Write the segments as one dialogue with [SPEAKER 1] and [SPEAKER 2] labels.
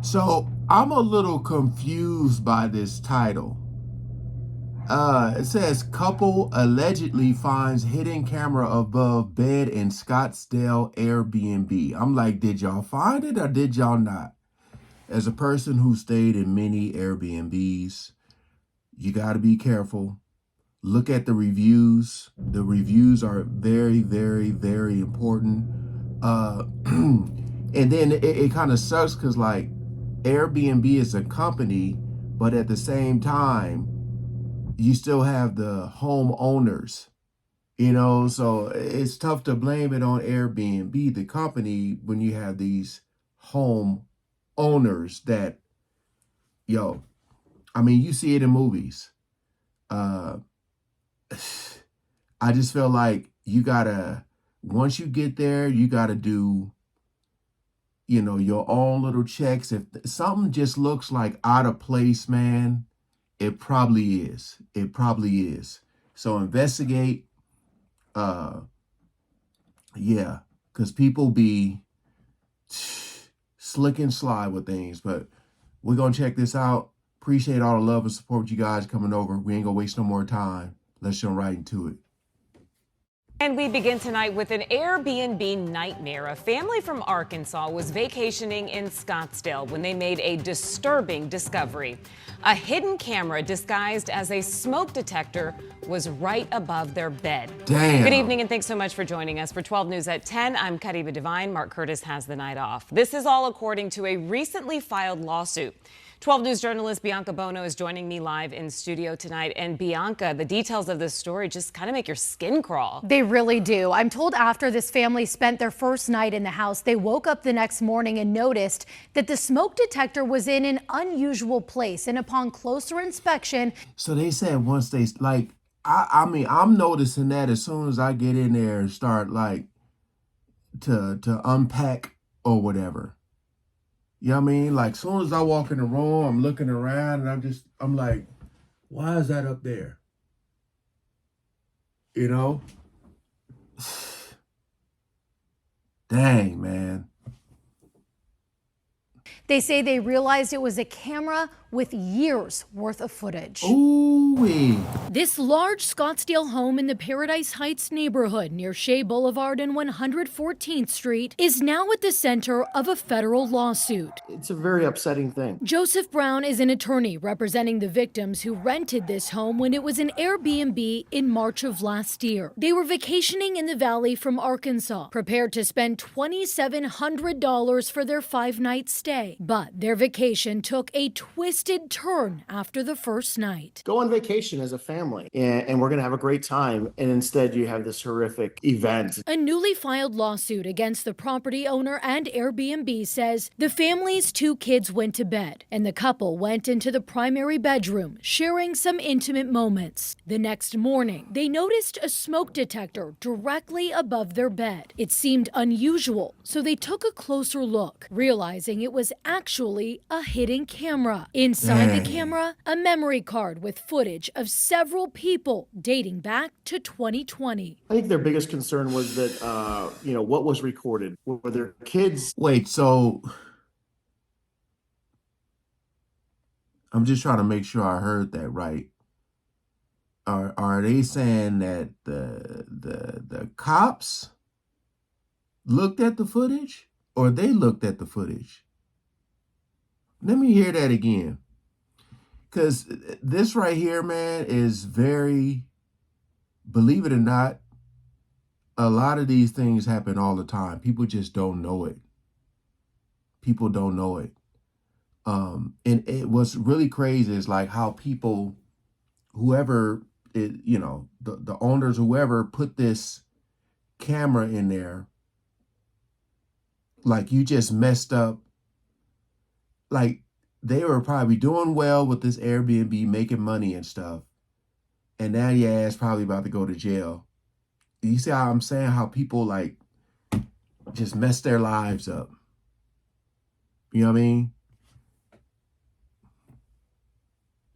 [SPEAKER 1] So I'm a little confused by this title. It says couple allegedly finds hidden camera above bed in Scottsdale Airbnb. I'm like, did y'all find it or did y'all not? As a person who stayed in many Airbnbs, you got to be careful. Look at the reviews. The reviews are very, very, very important. And then it kind of sucks because like Airbnb is a company, but at the same time, you still have the home owners, so it's tough to blame it on Airbnb, the company, when you have these home owners that, yo, I mean, you see it in movies. Uh, I just feel like once you get there, you gotta do, your own little checks. If something just looks like out of place, man, it probably is. It probably is. So investigate. Uh, yeah, because people be slick and sly with things. But we're gonna check this out. Appreciate all the love and support you guys coming over. We ain't gonna waste no more time. Let's jump right into it.
[SPEAKER 2] And we begin tonight with an Airbnb nightmare. A family from Arkansas was vacationing in Scottsdale when they made a disturbing discovery. A hidden camera disguised as a smoke detector was right above their bed.
[SPEAKER 1] Damn.
[SPEAKER 2] Good evening and thanks so much for joining us. For 12 News at 10, I'm Kariba Devine. Mark Curtis has the night off. This is all according to a recently filed lawsuit. 12 News journalist Bianca Bono is joining me live in studio tonight. And Bianca, the details of this story just kind of make your skin crawl.
[SPEAKER 3] They really do. I'm told after this family spent their first night in the house, they woke up the next morning and noticed that the smoke detector was in an unusual place. And upon closer inspection.
[SPEAKER 1] So they said once they, like, I mean, I'm noticing that as soon as I get in there and start, like, to unpack or whatever. You know what I mean? Like, as soon as I walk in the room, I'm looking around and I'm like, why is that up there? You know? Dang, man.
[SPEAKER 3] They say they realized it was a camera with years worth of footage.
[SPEAKER 1] Ooh-wee.
[SPEAKER 4] This large Scottsdale home in the Paradise Heights neighborhood near Shea Boulevard and 114th Street is now at the center of a federal lawsuit.
[SPEAKER 5] It's a very upsetting thing.
[SPEAKER 4] Joseph Brown is an attorney representing the victims who rented this home when it was an Airbnb in March of last year. They were vacationing in the valley from Arkansas, prepared to spend $2,700 for their 5-night stay. But their vacation took a twisted turn after the first night.
[SPEAKER 5] Go on vacation as a family and we're going to have a great time. And instead you have this horrific event.
[SPEAKER 4] A newly filed lawsuit against the property owner and Airbnb says the family's 2 kids went to bed and the couple went into the primary bedroom, sharing some intimate moments. The next morning, they noticed a smoke detector directly above their bed. It seemed unusual, so they took a closer look, realizing it was actually a hidden camera. Inside the camera, a memory card with footage of several people dating back to 2020.
[SPEAKER 5] I think their biggest concern was that, what was recorded. Were their kids?
[SPEAKER 1] Wait, so I'm just trying to make sure I heard that right. Are they saying that the cops looked at the footage or they looked at the footage? Let me hear that again. Because this right here, man, is very, believe it or not, a lot of these things happen all the time. People just don't know it. People don't know it. What's really crazy is like how people, whoever, the owners, whoever put this camera in there, like you just messed up. Like they were probably doing well with this Airbnb, making money and stuff. And now your ass probably about to go to jail. You see how I'm saying how people like just mess their lives up? You know what I mean?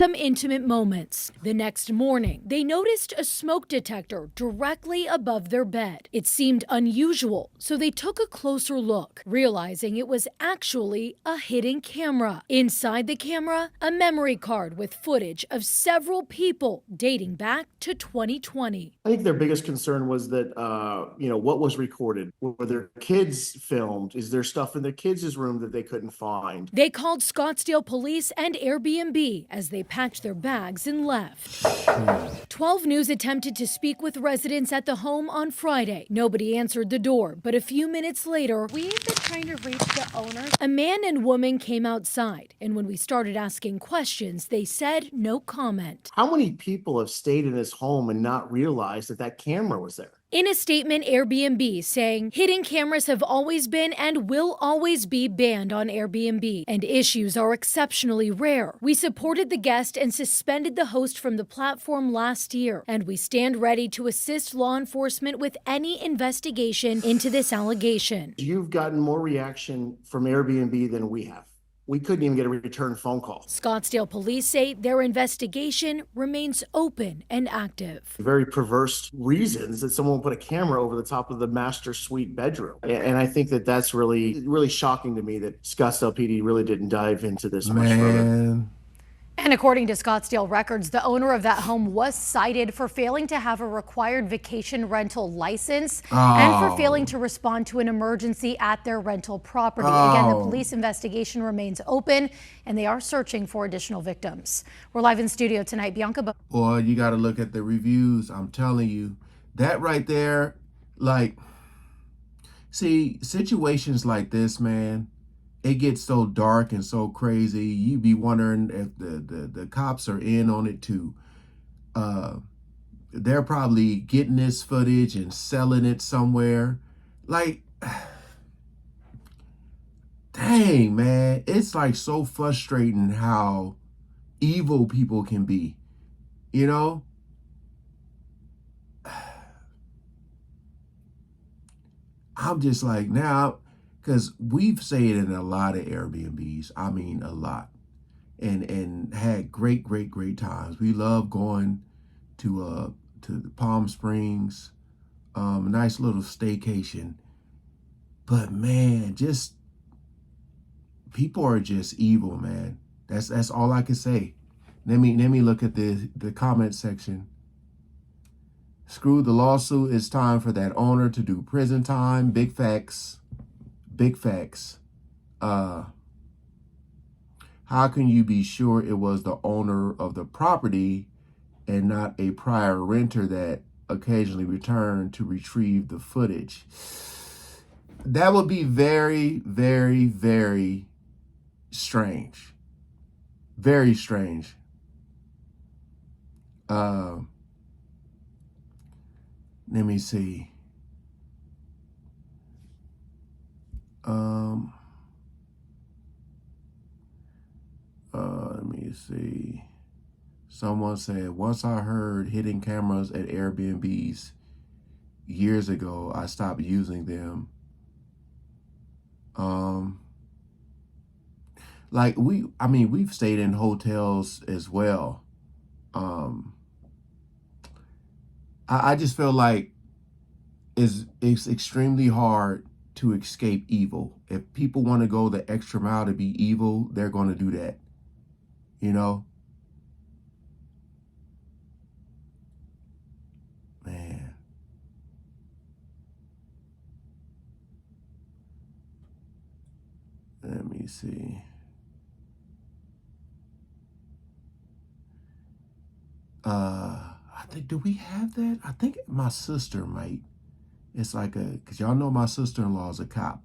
[SPEAKER 4] some intimate moments. The next morning, they noticed a smoke detector directly above their bed. It seemed unusual, so they took a closer look, realizing it was actually a hidden camera. Inside the camera, a memory card with footage of several people dating back to 2020.
[SPEAKER 5] I think their biggest concern was that, what was recorded? Were their kids filmed? Is there stuff in the kids' room that they couldn't find?
[SPEAKER 4] They called Scottsdale police and Airbnb as they packed their bags and left. 12 News attempted to speak with residents at the home on Friday. Nobody answered the door, but a few minutes later,
[SPEAKER 3] We've been trying to reach the owners.
[SPEAKER 4] a man and woman came outside, and when we started asking questions, they said no comment.
[SPEAKER 5] How many people have stayed in this home and not realized that that camera was there?
[SPEAKER 4] In a statement, Airbnb saying hidden cameras have always been and will always be banned on Airbnb, and issues are exceptionally rare. We supported the guest and suspended the host from the platform last year, and we stand ready to assist law enforcement with any investigation into this allegation.
[SPEAKER 5] You've gotten more reaction from Airbnb than we have. We couldn't even get a return phone call.
[SPEAKER 4] Scottsdale police say their investigation remains open and active.
[SPEAKER 5] Very perverse reasons that someone put a camera over the top of the master suite bedroom. And I think that that's really shocking to me that Scottsdale PD really didn't dive into this much further.
[SPEAKER 1] Man.
[SPEAKER 3] And according to Scottsdale records, the owner of that home was cited for failing to have a required vacation rental license and for failing to respond to an emergency at their rental property. Again, the police investigation remains open and they are searching for additional victims. We're live in studio tonight. Bianca.
[SPEAKER 1] Well, you got to look at the reviews. I'm telling you, that right there, like, see, situations like this, man, it gets so dark and so crazy. You be wondering if the cops are in on it too. They're probably getting this footage and selling it somewhere. Like, dang, man, it's like so frustrating how evil people can be, you know? I'm just like, now, because we've stayed in a lot of Airbnbs. I mean, a lot. And had great times. We love going to the Palm Springs, a nice little staycation. But man, just people are just evil, man. That's all I can say. Let me look at the comment section. Screw the lawsuit. It's time for that owner to do prison time. Big facts. Big facts. How can you be sure it was the owner of the property and not a prior renter that occasionally returned to retrieve the footage? That would be very strange. Very strange. Let me see. Let me see. Someone said, once I heard hidden cameras at Airbnbs years ago, I stopped using them. Like we've stayed in hotels as well. I just feel like it's extremely hard to escape evil. If people want to go the extra mile to be evil, they're going to do that. You know? Man. Let me see. I think, do we have that? I think my sister might. It's like because y'all know my sister-in-law is a cop.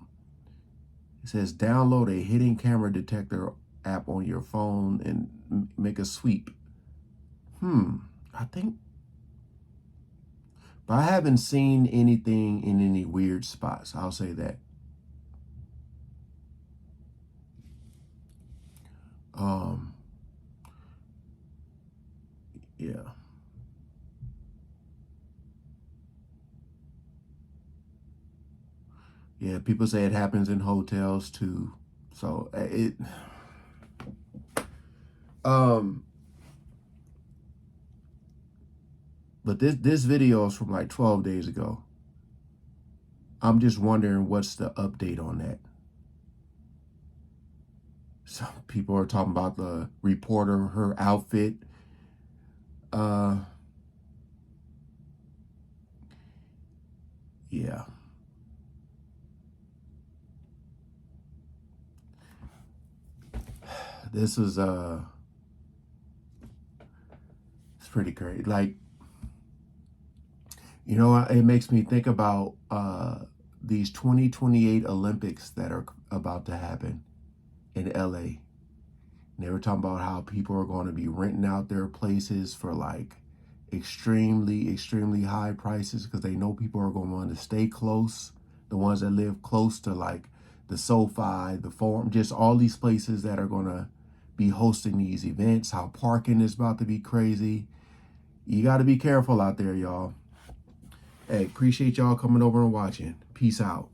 [SPEAKER 1] It says download a hidden camera detector app on your phone and make a sweep. I think, but I haven't seen anything in any weird spots. I'll say that. Yeah. Yeah, people say it happens in hotels too. So But this video is from like 12 days ago. I'm just wondering what's the update on that. Some people are talking about the reporter, her outfit. Yeah. This is it's pretty great. Like, you know, it makes me think about these 2028 Olympics that are about to happen in LA. And they were talking about how people are going to be renting out their places for like extremely high prices because they know people are going to want to stay close. The ones that live close to like the SoFi, the Forum, just all these places that are going to be hosting these events. How parking is about to be crazy. You got to be careful out there, y'all. Hey, appreciate y'all coming over and watching. Peace out.